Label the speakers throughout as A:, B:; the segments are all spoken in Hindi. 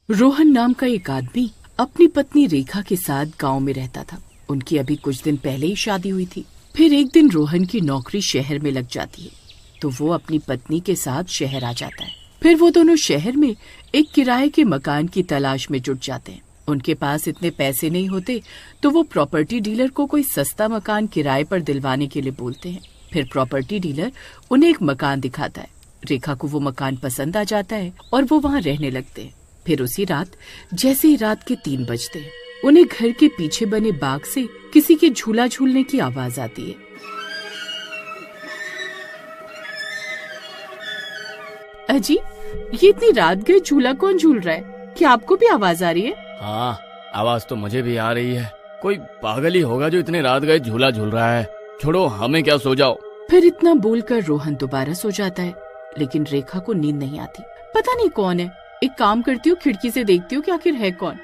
A: रोहन नाम का एक आदमी अपनी पत्नी रेखा के साथ गांव में रहता था। उनकी अभी कुछ दिन पहले ही शादी हुई थी। फिर एक दिन रोहन की नौकरी शहर में लग जाती है, तो वो अपनी पत्नी के साथ शहर आ जाता है। फिर वो दोनों शहर में एक किराए के मकान की तलाश में जुट जाते हैं। उनके पास इतने पैसे नहीं होते, तो वो प्रॉपर्टी डीलर को कोई सस्ता मकान किराए पर दिलवाने के लिए बोलते हैं। फिर प्रॉपर्टी डीलर उन्हें एक मकान दिखाता है। रेखा को वो मकान पसंद आ जाता है और वो वहाँ रहने लगते हैं। फिर उसी रात जैसे ही रात के 3 बजते हैं, उन्हें घर के पीछे बने बाग से किसी के झूला झूलने की आवाज आती है। अजी, ये इतनी रात गए झूला कौन झूल रहा है? क्या आपको भी आवाज आ रही है?
B: हाँ, आवाज तो मुझे भी आ रही है। कोई पागल ही होगा जो इतने रात गए झूला झूल रहा है। छोड़ो, हमें क्या, सो जाओ।
A: फिर इतना बोलकर रोहन दोबारा सो जाता है, लेकिन रेखा को नींद नहीं आती। पता नहीं कौन है। एक काम करती हूँ, खिड़की से देखती हूँ कि आखिर है कौन।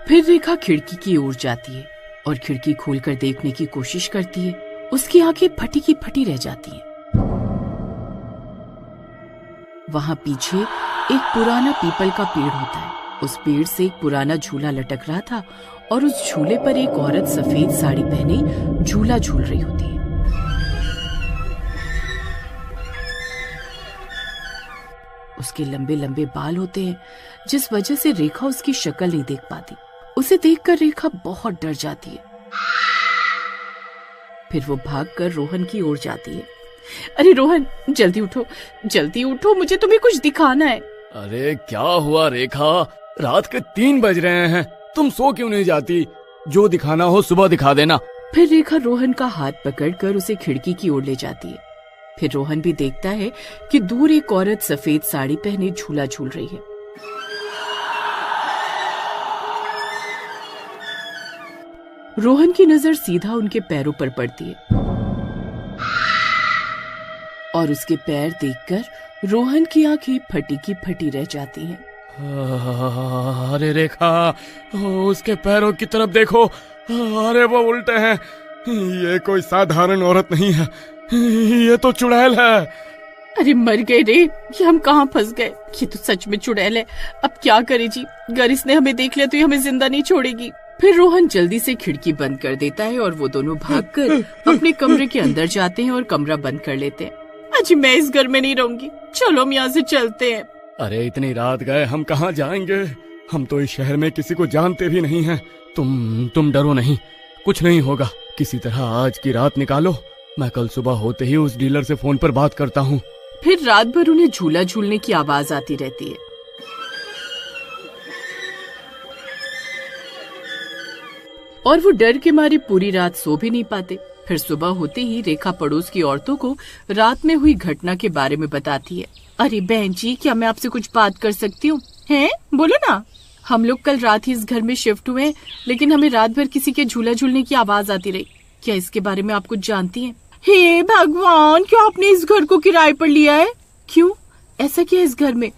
A: फिर रेखा खिड़की की ओर जाती है और खिड़की खोलकर देखने की कोशिश करती है। उसकी आंखें फटी की फटी रह जाती हैं। वहाँ पीछे एक पुराना पीपल का पेड़ होता है। उस पेड़ से एक पुराना झूला लटक रहा था और उस झूले पर एक औरत सफेद साड़ी पहने झूला झूल रही होती है। उसके लंबे लंबे बाल होते हैं, जिस वजह से रेखा उसकी शक्ल नहीं देख पाती। उसे देखकर रेखा बहुत डर जाती है। फिर वो भागकर रोहन की ओर जाती है। अरे रोहन, जल्दी उठो, जल्दी उठो, मुझे तुम्हें कुछ दिखाना है।
B: अरे क्या हुआ रेखा? रात के 3 बज रहे हैं, तुम सो क्यों नहीं जाती? जो दिखाना हो सुबह दिखा देना।
A: फिर रेखा रोहन का हाथ पकड़कर उसे खिड़की की ओर ले जाती है। फिर रोहन भी देखता है कि दूर एक औरत सफेद साड़ी पहने झूला झूल रही है। रोहन की नजर सीधा उनके पैरों पर पड़ती है और उसके पैर देखकर रोहन की आंखें फटी की फटी रह जाती हैं।
B: अरे रेखा, उसके पैरों की तरफ देखो। अरे वो उल्टे हैं। ये कोई साधारण औरत नहीं है, ये तो चुड़ैल है।
A: अरे मर गए रे, ये हम कहाँ फंस गए। ये तो सच में चुड़ैल है। अब क्या करे जी, अगर इसने हमें देख लिया तो ये हमें जिंदा नहीं छोड़ेगी। फिर रोहन जल्दी से खिड़की बंद कर देता है और वो दोनों भागकर अपने कमरे के अंदर जाते हैं और कमरा बंद कर लेते हैं। अजी, मैं इस घर में नहीं रहूंगी, चलो हम यहाँ से चलते हैं।
B: अरे इतनी रात गए, हम कहाँ जाएंगे? हम तो इस शहर में किसी को जानते भी नहीं हैं। तुम डरो नहीं, कुछ नहीं होगा। किसी तरह आज की रात निकालो। मैं कल सुबह होते ही उस डीलर से फोन पर बात करता हूँ।
A: फिर रात भर उन्हें झूला झूलने की आवाज आती रहती है। और वो डर के मारे पूरी रात सो भी नहीं पाते। फिर सुबह होते ही रेखा पड़ोस की औरतों को रात में हुई घटना के बारे में बताती है। अरे बहन जी, क्या मैं आपसे कुछ बात कर सकती हूँ? हैं, बोलो ना। हम लोग कल रात ही इस घर में शिफ्ट हुए, लेकिन हमें रात भर किसी के झूला झूलने की आवाज आती रही। क्या इसके बारे में आप कुछ जानती हैं? हे भगवान, क्या आपने इस घर को किराए पर लिया है? क्यों, ऐसा क्या है इस घर में?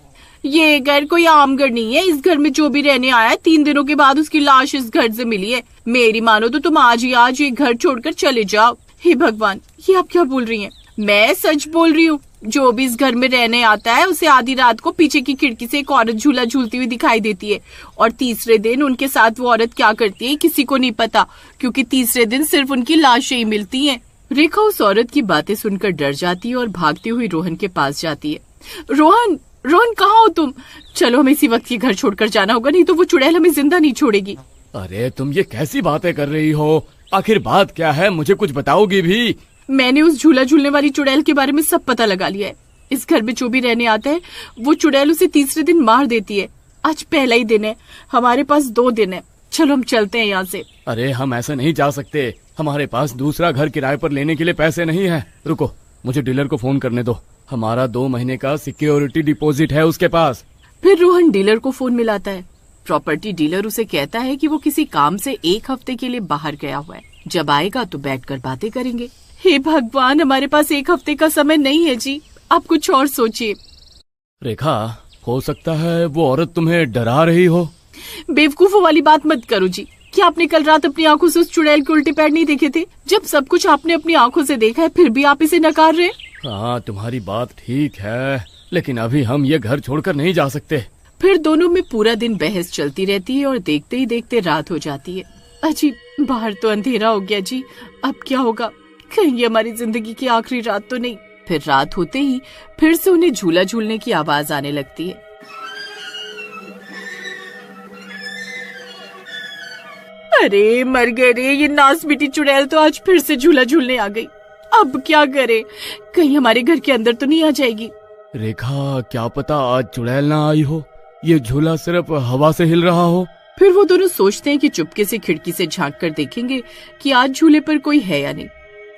A: ये घर कोई आम घर नहीं है। इस घर में जो भी रहने आया है, 3 दिनों के बाद उसकी लाश इस घर से मिली है। मेरी मानो तो तुम आज ही आज ये घर छोड़कर चले जाओ। हे भगवान, ये आप क्या बोल रही हैं? मैं सच बोल रही हूँ। जो भी इस घर में रहने आता है, उसे आधी रात को पीछे की खिड़की से एक औरत झूला झूलती हुई दिखाई देती है। और तीसरे दिन उनके साथ वो औरत क्या करती है किसी को नहीं पता, क्योंकि तीसरे दिन सिर्फ उनकी लाशें ही मिलती हैं। रेखा उस औरत की बातें सुनकर डर जाती है और भागती हुई रोहन के पास जाती है। रोहन, रोहन, कहाँ हो तुम? चलो, हमें इसी वक्त ये घर छोड़कर जाना होगा, नहीं तो वो चुड़ैल हमें जिंदा नहीं छोड़ेगी।
B: अरे तुम ये कैसी बातें कर रही हो? आखिर बात क्या है, मुझे कुछ बताओगी भी?
A: मैंने उस झूला झूलने वाली चुड़ैल के बारे में सब पता लगा लिया है। इस घर में जो भी रहने आता है, वो चुड़ैल उसे तीसरे दिन मार देती है। आज पहला ही दिन है, हमारे पास 2 दिन है। चलो हम चलते हैं यहाँ से।
B: अरे हम ऐसे नहीं जा सकते, हमारे पास दूसरा घर किराए पर लेने के लिए पैसे नहीं है। रुको, मुझे डीलर को फोन करने दो। हमारा 2 महीने का सिक्योरिटी डिपॉजिट है उसके पास।
A: फिर रोहन डीलर को फोन मिलाता है। प्रॉपर्टी डीलर उसे कहता है कि वो किसी काम से 1 हफ्ते के लिए बाहर गया हुआ है। जब आएगा तो बैठकर बातें करेंगे। हे भगवान, हमारे पास 1 हफ्ते का समय नहीं है जी, आप कुछ और सोचिए।
B: रेखा, हो सकता है वो औरत तुम्हें डरा रही हो।
A: बेवकूफों वाली बात मत करो जी। क्या आपने कल रात अपनी आंखों से उस चुड़ैल के उल्टे पैर नहीं देखे थे? जब सब कुछ आपने अपनी आंखों से देखा है, फिर भी आप इसे नकार रहे हैं।
B: हाँ, तुम्हारी बात ठीक है, लेकिन अभी हम ये घर छोड़कर नहीं जा सकते।
A: फिर दोनों में पूरा दिन बहस चलती रहती है और देखते ही देखते रात हो जाती है। अजी बाहर तो अंधेरा हो गया जी, अब क्या होगा, कहीं ये हमारी जिंदगी की आखिरी रात तो नहीं। फिर रात होते ही फिर से उन्हें झूला झूलने की आवाज आने लगती है। अरे मर गए रे, ये नास बेटी चुड़ैल तो आज फिर से झूला झूलने आ गई। अब क्या करे, कहीं हमारे घर के अंदर तो नहीं आ जाएगी।
B: रेखा, क्या पता आज चुड़ैल ना आई हो, ये झूला सिर्फ हवा से हिल रहा हो।
A: फिर वो दोनों सोचते हैं कि चुपके से खिड़की से झांक कर देखेंगे कि आज झूले पर कोई है या नहीं।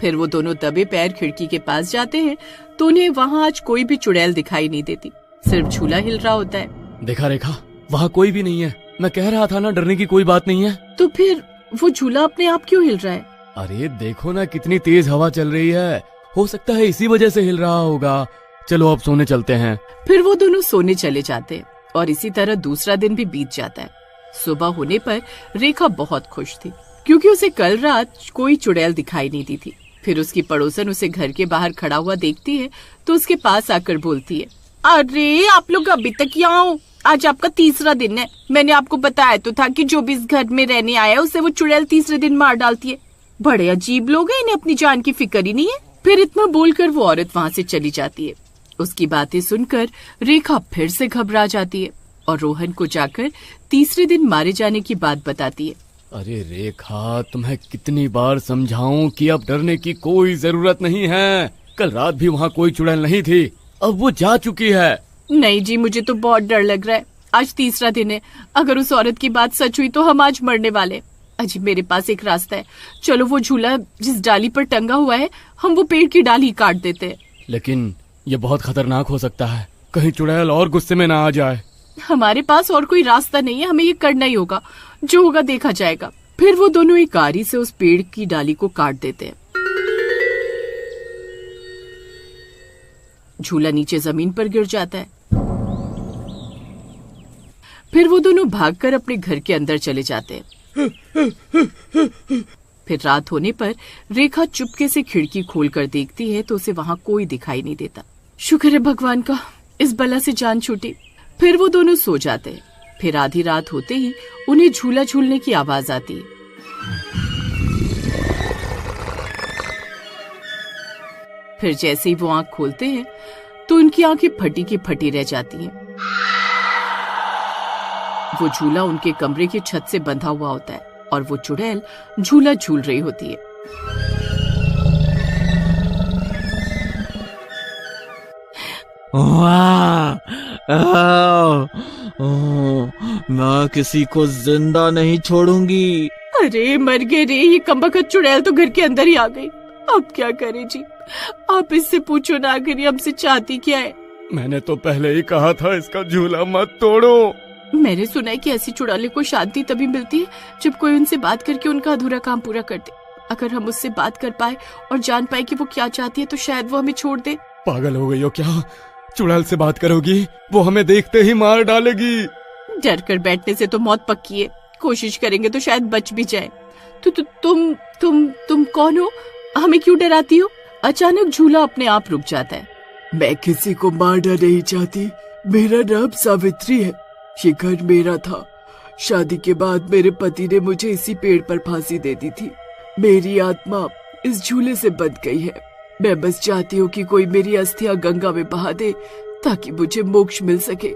A: फिर वो दोनों दबे पैर खिड़की के पास जाते हैं तो उन्हें वहाँ आज कोई भी चुड़ैल दिखाई नहीं देती, सिर्फ झूला हिल रहा होता है।
B: देखा रेखा, वहाँ कोई भी नहीं है, मैं कह रहा था ना डरने की कोई बात नहीं है।
A: तो फिर वो झूला अपने आप क्यों हिल रहा है?
B: अरे देखो ना, कितनी तेज हवा चल रही है, हो सकता है इसी वजह से हिल रहा होगा। चलो अब सोने चलते हैं।
A: फिर वो दोनों सोने चले जाते हैं और इसी तरह दूसरा दिन भी बीत जाता है। सुबह होने पर रेखा बहुत खुश थी क्योंकि उसे कल रात कोई चुड़ैल दिखाई नहीं दी थी। फिर उसकी पड़ोसन उसे घर के बाहर खड़ा हुआ देखती है तो उसके पास आकर बोलती है, अरे आप लोग अभी तक यहाँ हो, आज आपका तीसरा दिन है। मैंने आपको बताया तो था कि जो भी इस घर में रहने आया उसे वो चुड़ैल तीसरे दिन मार डालती है। बड़े अजीब लोग हैं, इन्हें अपनी जान की फिक्र ही नहीं है। फिर इतना बोलकर वो औरत वहाँ से चली जाती है। उसकी बातें सुनकर रेखा फिर से घबरा जाती है और रोहन को जाकर तीसरे दिन मारे जाने की बात बताती है।
B: अरे रेखा, तुम्हें कितनी बार समझाऊं कि अब डरने की कोई जरूरत नहीं है। कल रात भी वहाँ कोई चुड़ैल नहीं थी, अब वो जा चुकी है।
A: नहीं जी, मुझे तो बहुत डर लग रहा है। आज तीसरा दिन है, अगर उस औरत की बात सच हुई तो हम आज मरने वाले। अजी मेरे पास एक रास्ता है, चलो वो झूला जिस डाली पर टंगा हुआ है हम वो पेड़ की डाली काट देते हैं।
B: लेकिन ये बहुत खतरनाक हो सकता है, कहीं चुड़ैल और गुस्से में ना आ जाए।
A: हमारे पास और कोई रास्ता नहीं है, हमें ये करना ही होगा, जो होगा देखा जाएगा। फिर वो दोनों एक आरी से उस पेड़ की डाली को काट देते हैं। झूला नीचे जमीन पर गिर जाता है। फिर वो दोनों भागकर अपने घर के अंदर चले जाते हैं। फिर रात होने पर रेखा चुपके से खिड़की खोलकर देखती है तो उसे वहां कोई दिखाई नहीं देता। शुक्र है भगवान का, इस बला से जान छूटी। फिर वो दोनों सो जाते हैं। फिर आधी रात होते ही उन्हें झूला झूलने की आवाज आती है। फिर जैसे ही वो आंख खोलते हैं तो उनकी आंखें फटी की फटी रह जाती हैं। वो झूला उनके कमरे की छत से बंधा हुआ होता है और वो चुड़ैल झूला झूल रही होती है।
C: मैं किसी को जिंदा नहीं छोड़ूंगी।
A: अरे मर गए रे, ये कमबख्त चुड़ैल तो घर के अंदर ही आ गई। अब क्या करें जी, आप इससे पूछो ना, आखिर ये हमसे चाहती क्या है।
B: मैंने तो पहले ही कहा था इसका झूला मत तोड़ो।
A: मैंने सुना है कि ऐसी चुड़ैलों को शांति तभी मिलती है जब कोई उनसे बात करके उनका अधूरा काम पूरा कर दे। अगर हम उससे बात कर पाए और जान पाए कि वो क्या चाहती है तो शायद वो हमें छोड़ दे।
B: पागल हो गई हो क्या? चुड़ैल से बात करोगी, वो हमें देखते ही मार डालेगी।
A: डर कर बैठने से तो मौत पक्की है, कोशिश करेंगे तो शायद बच भी जाए। तुम कौन हो, हमें क्यों डराती हो? अचानक झूला अपने आप रुक जाता है।
D: मैं किसी को मारना नहीं चाहती, मेरा नाम सावित्री है। ये घर मेरा था। शादी के बाद मेरे पति ने मुझे इसी पेड़ पर फांसी दे दी थी। मेरी आत्मा इस झूले से बंध गई है। मैं बस चाहती हूँ कि कोई मेरी अस्थियां गंगा में बहा दे ताकि मुझे मोक्ष मिल सके।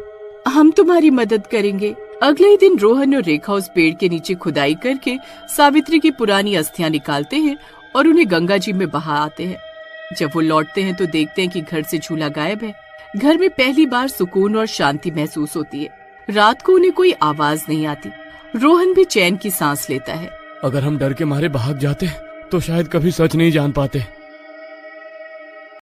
A: हम तुम्हारी मदद करेंगे। अगले ही दिन रोहन और रेखा उस पेड़ के नीचे खुदाई करके सावित्री की पुरानी अस्थियां निकालते हैं और उन्हें गंगा जी में बहा आते हैं। जब वो लौटते हैं तो देखते हैं कि घर से झूला गायब है। घर में पहली बार सुकून और शांति महसूस होती है। रात को उन्हें कोई आवाज नहीं आती। रोहन भी चैन की सांस लेता है।
B: अगर हम डर के मारे भाग जाते तो शायद कभी सच नहीं जान पाते।